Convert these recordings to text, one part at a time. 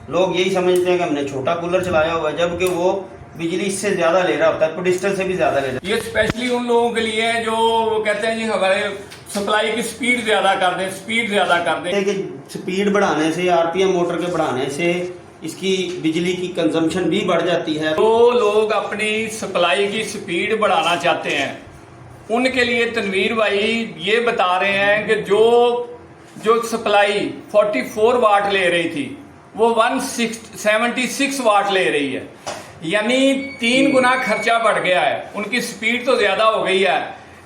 लोग यही समझते हैं कि हमने छोटा कूलर चलाया हुआ है, जबकि वो बिजली इससे ज़्यादा ले रहा होता है, पेडिस्टल से भी ज़्यादा ले रहा ये स्पेशली उन लोगों के लिए है जो वो कहते हैं जी हमारे सप्लाई की स्पीड ज्यादा कर दें, स्पीड ज्यादा कर दें। है कि स्पीड बढ़ाने से, आरपीएम मोटर के बढ़ाने से इसकी बिजली की कंजम्पशन भी बढ़ जाती है। जो लोग अपनी सप्लाई की स्पीड बढ़ाना चाहते हैं उनके लिए तनवीर भाई ये बता रहे हैं कि जो सप्लाई 44 वाट ले रही थी वो 176 वाट ले रही है, यानी 3 गुना खर्चा बढ़ गया है। उनकी स्पीड तो ज्यादा हो गई है,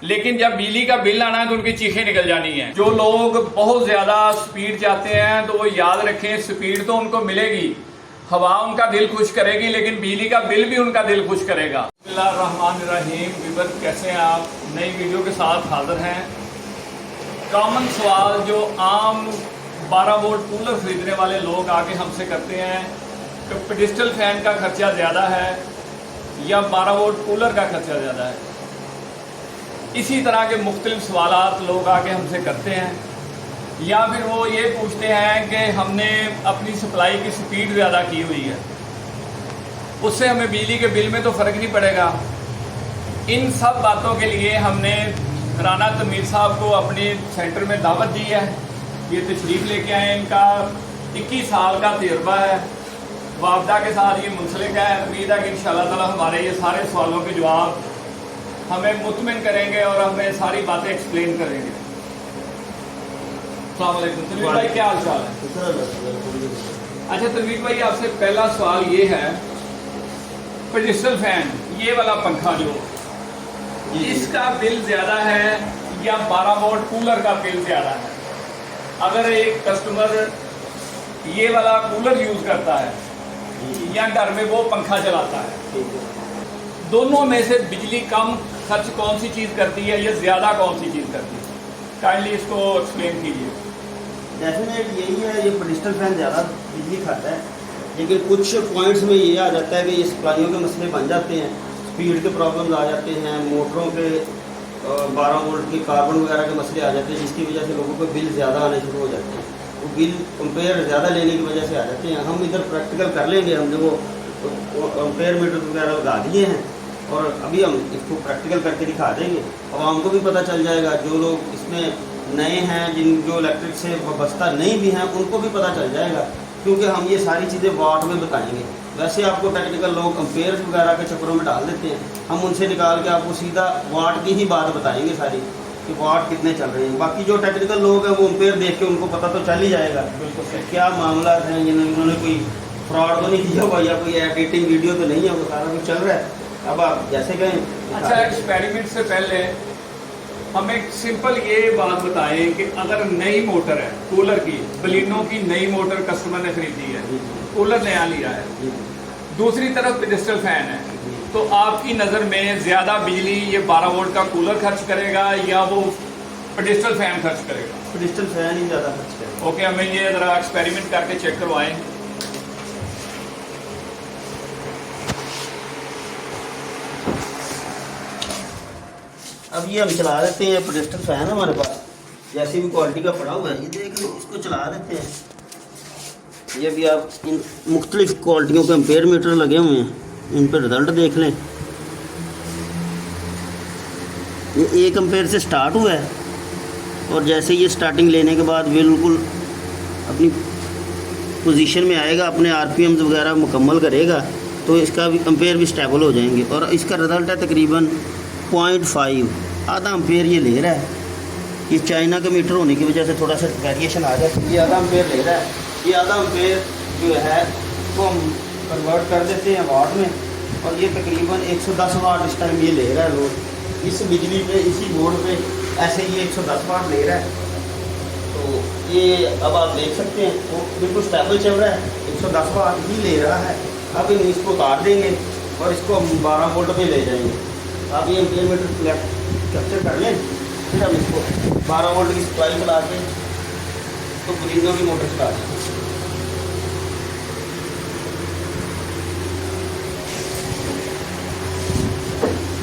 लेकिन जब बिजली का बिल आना है तो उनकी चीखें निकल जानी है। जो लोग बहुत ज्यादा स्पीड चाहते हैं तो वो याद रखें, स्पीड तो उनको मिलेगी, हवा उनका दिल खुश करेगी, लेकिन बिजली का बिल भी उनका दिल खुश करेगा। बिस्मिल्लाहिर्रहमानिर्रहीम। विवर कैसे हैं आप? नई वीडियो के साथ हाजिर हैं। कॉमन सवाल जो आम 12 वोल्ट कूलर खरीदने वाले लोग आके हमसे करते हैं कि पेडिस्टल फैन का खर्चा ज़्यादा है या 12 वोल्ट कूलर का खर्चा ज़्यादा है। इसी तरह के मुख्तलिफ सवालात लोग आके हमसे करते हैं, या फिर वो ये पूछते हैं कि हमने अपनी सप्लाई की स्पीड ज़्यादा की हुई है, उससे हमें बिजली के बिल में तो फ़र्क नहीं पड़ेगा। इन सब बातों के लिए हमने राना तमीर साहब को अपने सेंटर में दावत दी है। ये तशरीफ़ लेके आए, इनका 21 साल का तजुर्बा है, वापदा के साथ ये मुंसलिक है। उम्मीद है कि इंशाअल्लाह ताला हमारे ये सारे सवालों के जवाब हमें मुतमिन करेंगे और हमें सारी बातें एक्सप्लेन करेंगे। अस्सलाम वालेकुम तनवीर भाई, क्या हाल चाल है? अच्छा तनवीर भाई, आपसे पहला सवाल ये है, पेडिस्टल फैन ये वाला पंखा जो इसका बिल ज़्यादा है या 12 वोल्ट कूलर का बिल ज़्यादा है? अगर एक कस्टमर ये वाला कूलर यूज़ करता है या घर में वो पंखा चलाता है, दोनों में से बिजली कम खर्च कौन सी चीज़ करती है या ज़्यादा कौन सी चीज़ करती है? काइंडली इसको एक्सप्लेन कीजिए। डेफिनेट यही है, ये पेडिस्टल फैन ज़्यादा बिजली खाता है, लेकिन कुछ पॉइंट्स में ये आ जाता है कि ये सप्लाइयों के मसले बन जाते हैं, स्पीड के प्रॉब्लम्स आ जाते हैं, मोटरों के 12 वोल्ट के कार्बन वगैरह के मसले आ जाते हैं, जिसकी वजह से लोगों को बिल ज़्यादा आने शुरू हो जाते हैं। वो बिल कंपेयर ज़्यादा लेने की वजह से आ जाते हैं। हम इधर प्रैक्टिकल कर लेंगे, हमने वो कंपेयर मीटर वगैरह लगा दिए हैं और अभी हम इसको प्रैक्टिकल करके दिखा देंगे और हमको भी पता चल जाएगा। जो लोग इसमें नए हैं, जो इलेक्ट्रिक से वाबस्ता नहीं भी हैं, उनको भी पता चल जाएगा, क्योंकि हम ये सारी चीज़ें वाट में बताएंगे। वैसे आपको टेक्निकल लोग कंपेयर वगैरह के चक्करों में डाल देते हैं, हम उनसे निकाल के आपको सीधा वाट की ही बात बताएंगे सारी, कि वाट कितने चल रहे हैं। बाकी जो टेक्निकल लोग हैं वो कंपेयर देख के उनको पता तो चल ही जाएगा बिल्कुल क्या मामला है, इन्होंने कोई फ्रॉड तो नहीं किया हुआ या कोई एडिटिंग वीडियो तो नहीं है, वो सारा कुछ चल रहा है। अब आप जैसे कहें। अच्छा, एक्सपेरिमेंट से पहले हम एक सिंपल ये बात बताएं कि अगर नई मोटर है कूलर की, बलिनो की नई मोटर कस्टमर ने खरीदी है, कूलर नया लिया है, दूसरी तरफ पेडिस्टल फैन है, तो आपकी नज़र में ज़्यादा बिजली ये 12 वोल्ट का कूलर खर्च करेगा या वो पेडिस्टल फैन खर्च करेगा? पेडिस्टल फैन ही ज़्यादा खर्च करेगा। ओके, हमें ये ज़रा एक्सपेरिमेंट करके चेक करवाएं। अब ये हम चला देते हैं, पेडिस्टल फैन है हमारे पास, जैसी भी क्वालिटी का पड़ा हुआ है, ये देख लो, इसको चला देते हैं। ये भी आप इन मुख्तलिफ क्वालिटियों के एम्पेयर मीटर लगे हुए हैं, इन पर रिजल्ट देख लें। ये 1 एम्पेयर से स्टार्ट हुआ है और जैसे ये स्टार्टिंग लेने के बाद बिल्कुल अपनी पोजीशन में आएगा, अपने आरपीएम्स वगैरह मुकम्मल करेगा, तो इसका भी एम्पेयर भी स्टेबल हो जाएंगे और इसका रिज़ल्ट है तकरीबन 0.5 आधा एम्पेयर ये ले रहा है। ये चाइना का मीटर होने की वजह से थोड़ा सा वेरिएशन आ जाता है। ये आधा एम्पेयर ले रहा है। ये आधा एम्पेयर जो है वो हम कन्वर्ट कर देते हैं वाट में, और ये तकरीबन 110 वाट इस टाइम ये ले रहा है लोड। इस बिजली पे, इसी बोर्ड पे ऐसे ये 110 वाट ले रहा है। तो ये अब आप देख सकते हैं वो बिल्कुल स्टेबल चल रहा है, 110 वाट ही ले रहा है। अब हम इसको उतार देंगे और इसको हम 12 वोल्ट पे ले जाएंगे। आप ये एम्पेयर मीटर कैप्चर कर लें, फिर हम इसको 12 वोल्ट की सप्लाई चला के तो बलिनो की मोटर चला दें।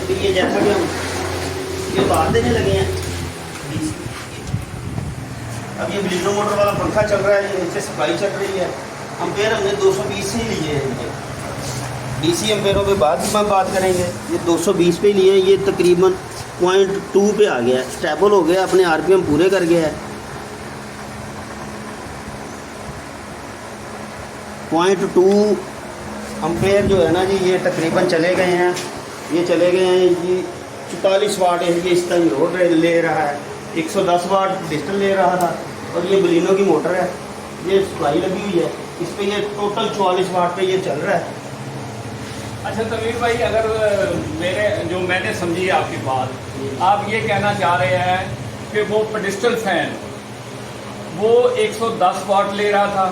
अभी ये जैसा कि हम ये बाहर देने लगे हैं, अब ये बलिनो मोटर वाला पंखा चल रहा है, ये नीचे सप्लाई चल रही है, अम्पेयर हमने 220 से ही लिए हैं ये। डीसी अम्पेयरों पे बाद में बात करेंगे। ये 220 पे लिए, ये तकरीबन 0.2 पे आ गया है, स्टेबल हो गया, अपने आरपीएम पूरे कर गया है। 0.2 अम्पेयर जो है ना जी, ये तकरीबन चले गए हैं, ये चले गए हैं जी 44 वाट है ये इस टाइम लोड ले रहा है, 110 वाट डिजिटल ले रहा था। और ये बलिनो की मोटर है, ये सप्लाई लगी हुई है, इस पे ये टोटल 44 वाट पे ये चल रहा है। अच्छा तनवीर भाई, अगर मैंने समझी आपकी बात, आप ये कहना चाह रहे हैं कि वो पेडिस्टल फैन वो 110 वाट ले रहा था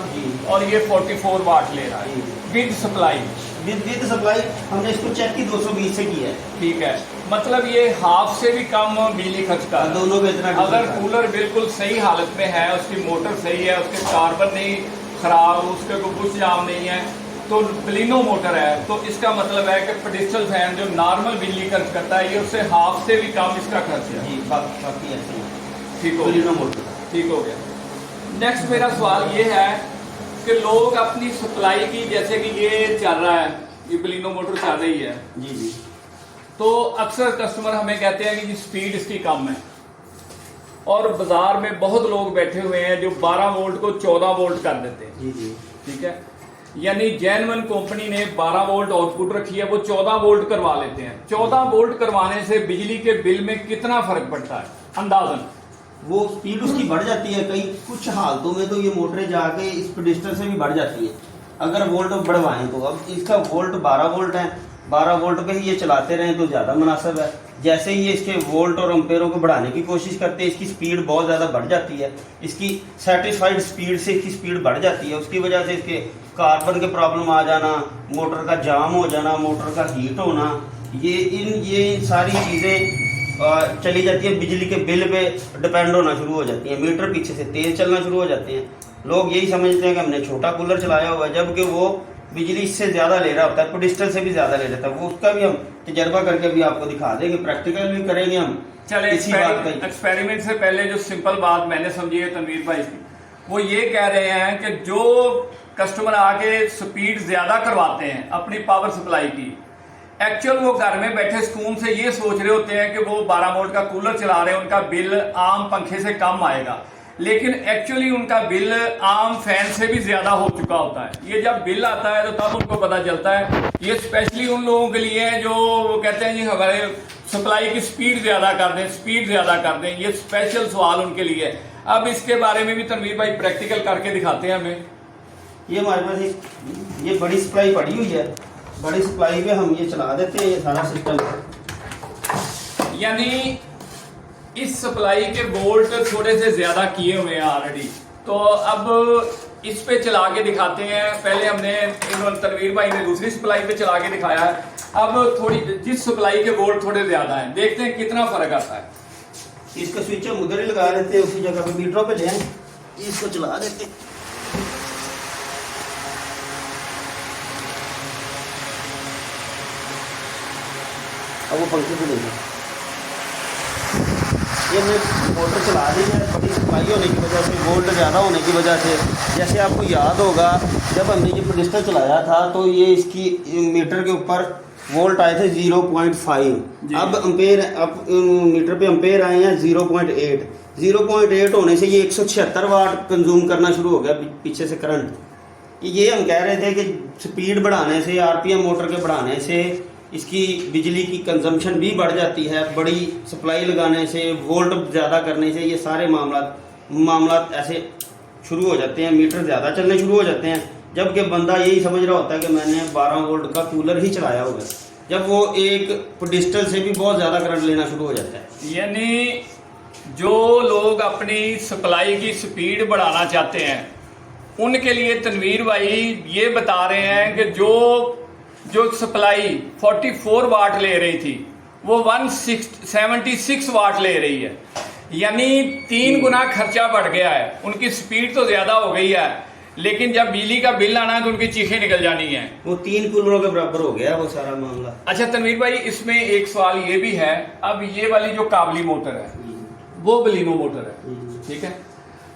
और ये 44 वाट ले रहा है विद सप्लाई। विद सप्लाई हमने इसको चेक की 220 से किया है। ठीक है, मतलब ये हाफ से भी कम बिजली खर्च का है। दोनों का इतना अगर कूलर बिल्कुल सही हालत में है, उसकी मोटर सही है, उसके कार्बन नहीं खराब, उसके कोई बुश जाम नहीं है, तो बलिनो मोटर है, तो इसका मतलब है कि पेडिस्टल फैन जो नॉर्मल बिजली खर्च करता है, ये उससे हाफ से भी कम इसका खर्च है। जी, बाकी ऐसे ही। ठीक हो बलिनो मोटर ठीक हो गया। नेक्स्ट मेरा सवाल ये है कि लोग अपनी सप्लाई की, जैसे कि ये चल रहा है, ये बलिनो मोटर चल रही है जी जी, तो अक्सर कस्टमर हमें कहते हैं कि स्पीड इसकी कम है, और बाजार में बहुत लोग बैठे हुए हैं जो 12 वोल्ट को 14 वोल्ट कर देते हैं। जी जी, ठीक है, यानी जेनवन कंपनी ने 12 वोल्ट आउटपुट रखी है, वो 14 वोल्ट करवा लेते हैं। 14 वोल्ट करवाने से बिजली के बिल में कितना फर्क पड़ता है अंदाजन? वो स्पीड उसकी बढ़ जाती है, कई कुछ हालतों में तो ये मोटरें जाके इस पेडिस्टल से भी बढ़ जाती है अगर वोल्ट बढ़वाएं तो। अब इसका वोल्ट 12 वोल्ट है, 12 वोल्ट पे ही ये चलाते रहें तो ज़्यादा मुनासिब है। जैसे ही ये इसके वोल्ट और अम्पेयरों को बढ़ाने की कोशिश करते हैं, इसकी स्पीड बहुत ज़्यादा बढ़ जाती है, इसकी सेटिस्फाइड स्पीड से इसकी स्पीड बढ़ जाती है। उसकी वजह से इसके कार्बन के प्रॉब्लम आ जाना, मोटर का जाम हो जाना, मोटर का हीट होना, ये सारी चीज़ें चली जाती है, बिजली के बिल पे डिपेंड होना शुरू हो जाती है, मीटर पीछे से तेज चलना शुरू हो जाते हैं। लोग यही समझते हैं कि हमने छोटा कूलर चलाया हुआ है, जबकि वो बिजली इससे ज़्यादा ले रहा होता है, पेडिस्टल से भी ज़्यादा ले लेता है। वो उसका भी हम तजर्बा करके भी आपको दिखा देंगे, प्रैक्टिकल भी करेंगे हम। चले, इसी बात का एक्सपेरिमेंट से पहले जो सिंपल बात मैंने समझी है तनवीर भाई की, वो ये कह रहे हैं कि जो कस्टमर आके स्पीड ज़्यादा करवाते हैं अपनी पावर सप्लाई की, एक्चुअल वो घर में बैठे सुकून से ये सोच रहे होते हैं कि वो 12 वोल्ट का कूलर चला रहे हैं, उनका बिल आम पंखे से कम आएगा, लेकिन एक्चुअली उनका बिल आम फैन से भी ज्यादा हो चुका होता है। ये जब बिल आता है तो तब उनको पता चलता है। ये स्पेशली उन लोगों के लिए है जो कहते हैं जी हमारे सप्लाई की स्पीड ज्यादा कर दें, स्पीड ज्यादा कर दें। ये स्पेशल सवाल उनके लिए है। अब इसके बारे में भी तनवीर भाई प्रैक्टिकल करके दिखाते हैं हमें। ये हमारे पास ये बड़ी सप्लाई पड़ी हुई है, बड़ी सप्लाई पे हम ये चला देते हैं ये सारा सिस्टम। यानी इस सप्लाई के वोल्ट थोड़े से ज्यादा किए हुए हैं ऑलरेडी, तो अब इस पे चला के दिखाते हैं। पहले हमने तनवीर भाई ने दूसरी सप्लाई पे चला के दिखाया है, अब थोड़ी जिस सप्लाई के वोल्ट थोड़े ज्यादा हैं, देखते हैं कितना फर्क आता है। इसका स्विच हम उधर ही लगा देते हैं, उसी जगह पे मीटरों पे ले इसको चला देते हैं। अब वो पंखे पे लेंगे, ये हमने मोटर चला दी है। बड़ी सप्लाई होने की वजह से, वोल्ट ज़्यादा होने की वजह से, जैसे आपको याद होगा जब हमने ये पेडिस्टल चलाया था तो ये इसकी मीटर के ऊपर वोल्ट आए थे 0.5, अब अम्पेयर, अब मीटर पे अम्पेयर आए हैं 0.8। 0.8 होने से ये 176 वाट कंज्यूम करना शुरू हो गया पीछे से करंट। ये हम कह रहे थे कि स्पीड बढ़ाने से, आरपीएम मोटर के बढ़ाने से इसकी बिजली की कंजम्पशन भी बढ़ जाती है, बड़ी सप्लाई लगाने से, वोल्ट ज़्यादा करने से ये सारे मामला ऐसे शुरू हो जाते हैं, मीटर ज़्यादा चलने शुरू हो जाते हैं। जबकि बंदा यही समझ रहा होता है कि मैंने 12 वोल्ट का कूलर ही चलाया होगा, जब वो एक पेडिस्टल से भी बहुत ज़्यादा करंट लेना शुरू हो जाता है। यानी जो लोग अपनी सप्लाई की स्पीड बढ़ाना चाहते हैं उनके लिए तनवीर भाई ये बता रहे हैं कि जो सप्लाई 44 वाट ले रही थी वो 176 वाट ले रही है, यानी 3 गुना खर्चा बढ़ गया है। उनकी स्पीड तो ज्यादा हो गई है, लेकिन जब बिजली का बिल आना है तो उनकी चीखें निकल जानी है। वो 3 कूलरों के बराबर हो गया वो सारा मामला। अच्छा तनवीर भाई, इसमें एक सवाल ये भी है, अब ये वाली जो काबली मोटर है वो बलिनो मोटर है, ठीक है।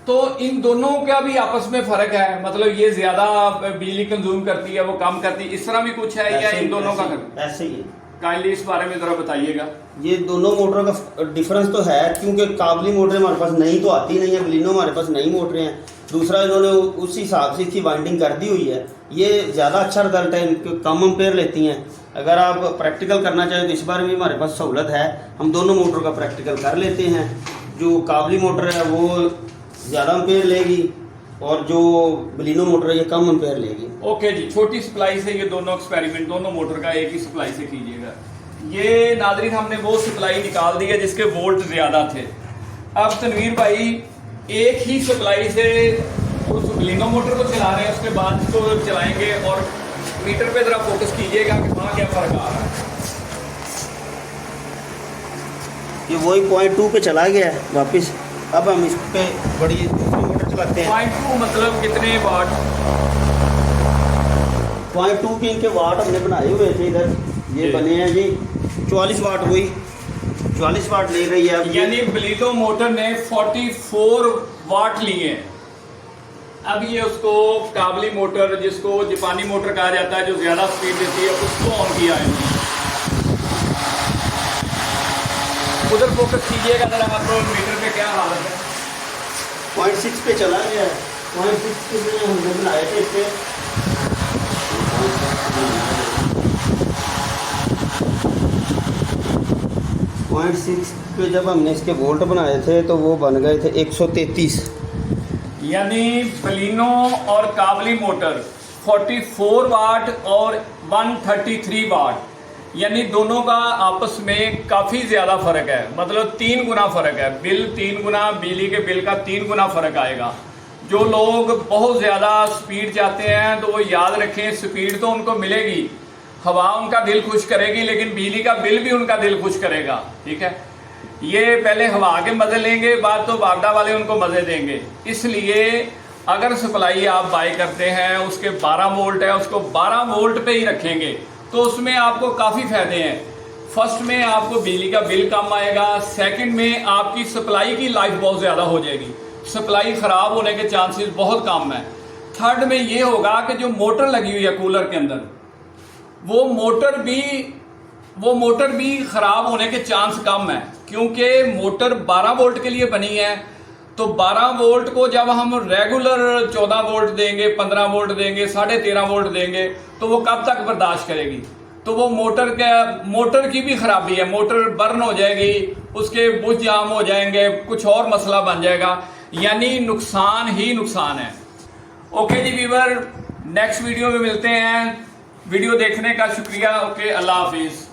तो इन दोनों का भी आपस में फर्क है, मतलब ये ज्यादा बिजली कंज्यूम करती है, वो कम करती है, इस तरह भी कुछ है या इन दोनों का ऐसे ही है। काइंडली इस बारे में जरा बताइएगा। ये दोनों मोटरों का डिफरेंस तो है, क्योंकि काबली मोटरें हमारे पास नहीं तो आती नहीं है, बलिनो हमारे पास नई मोटरें हैं। दूसरा इन्होंने उस हिसाब से इसकी वाइंडिंग कर दी हुई है, ये ज़्यादा अच्छा रिजल्ट है, कम एम्पेयर लेती हैं। अगर आप प्रैक्टिकल करना चाहें तो इस बारे में हमारे पास सहूलत है, हम दोनों मोटर का प्रैक्टिकल कर लेते हैं। जो काबली मोटर है वो ज़्यादा एम्पेयर लेगी और जो बलिनो मोटर है ये कम एम्पेयर लेगी। ओके जी, छोटी सप्लाई से ये दोनों एक्सपेरिमेंट दोनों मोटर का एक ही सप्लाई से कीजिएगा। ये नाज़रीन हमने वो सप्लाई निकाल दी है जिसके वोल्ट ज़्यादा थे। अब तनवीर भाई एक ही सप्लाई से उस बलिनो मोटर को चला रहे हैं, उसके बाद इसको चलाएंगे और मीटर पे जरा फोकस कीजिएगा कि वहाँ क्या फ़र्क आ रहा है। ये वही 0.2 पे चला गया है वापस। अब हम इस पे बड़ी दूसरी मोटर चलाते हैं। 0.2 मतलब कितने वाट? 0.2 के इनके वाट हमने बनाए हुए थे इधर, ये बने हैं जी 44 वाट, हुई 44 वाट ले रही है। यानी बलिनो मोटर ने 44 वाट लिए। अब ये उसको काबली मोटर, जिसको जापानी मोटर कहा जाता है, जो ज्यादा स्पीड देती है, उसको ऑन किया है। उधर फोकस कीजिएगा जरा, आप मीटर पे क्या हालत है। 0.6 पे चला गया है। 0.6 के लिए हमने बनाए थे इससे 0.6 पे जब हमने इसके वोल्ट बनाए थे तो वो बन गए थे 133। यानी बलिनो और काबली मोटर 44 वाट और 133 वाट, यानी दोनों का आपस में काफ़ी ज़्यादा फ़र्क है, मतलब 3 गुना फ़र्क है। बिल 3 गुना, बिजली के बिल का 3 गुना फ़र्क आएगा। जो लोग बहुत ज़्यादा स्पीड चाहते हैं तो वो याद रखें, स्पीड तो उनको मिलेगी, हवा उनका दिल खुश करेगी, लेकिन बिजली का बिल भी उनका दिल खुश करेगा। ठीक है, ये पहले हवा के मज़े लेंगे, बाद तो बागडा वाले उनको मज़े देंगे। इसलिए अगर सप्लाई आप बाय करते हैं, उसके 12 वोल्ट है, उसको 12 वोल्ट पे ही रखेंगे तो उसमें आपको काफ़ी फायदे हैं। फर्स्ट में आपको बिजली का बिल कम आएगा, सेकंड में आपकी सप्लाई की लाइफ बहुत ज़्यादा हो जाएगी, सप्लाई ख़राब होने के चांसेस बहुत कम है। थर्ड में ये होगा कि जो मोटर लगी हुई है कूलर के अंदर, वो मोटर भी ख़राब होने के चांस कम है, क्योंकि मोटर 12 वोल्ट के लिए बनी है। तो 12 वोल्ट को जब हम रेगुलर 14 वोल्ट देंगे, 15 वोल्ट देंगे, 13.5 वोल्ट देंगे तो वो कब तक बर्दाश्त करेगी। तो वो मोटर की भी खराबी है, मोटर बर्न हो जाएगी, उसके बुश जाम हो जाएंगे, कुछ और मसला बन जाएगा, यानी नुकसान ही नुकसान है। ओके जी व्यूअर, नेक्स्ट वीडियो में मिलते हैं। वीडियो देखने का शुक्रिया। ओके, अल्लाह हाफिज़।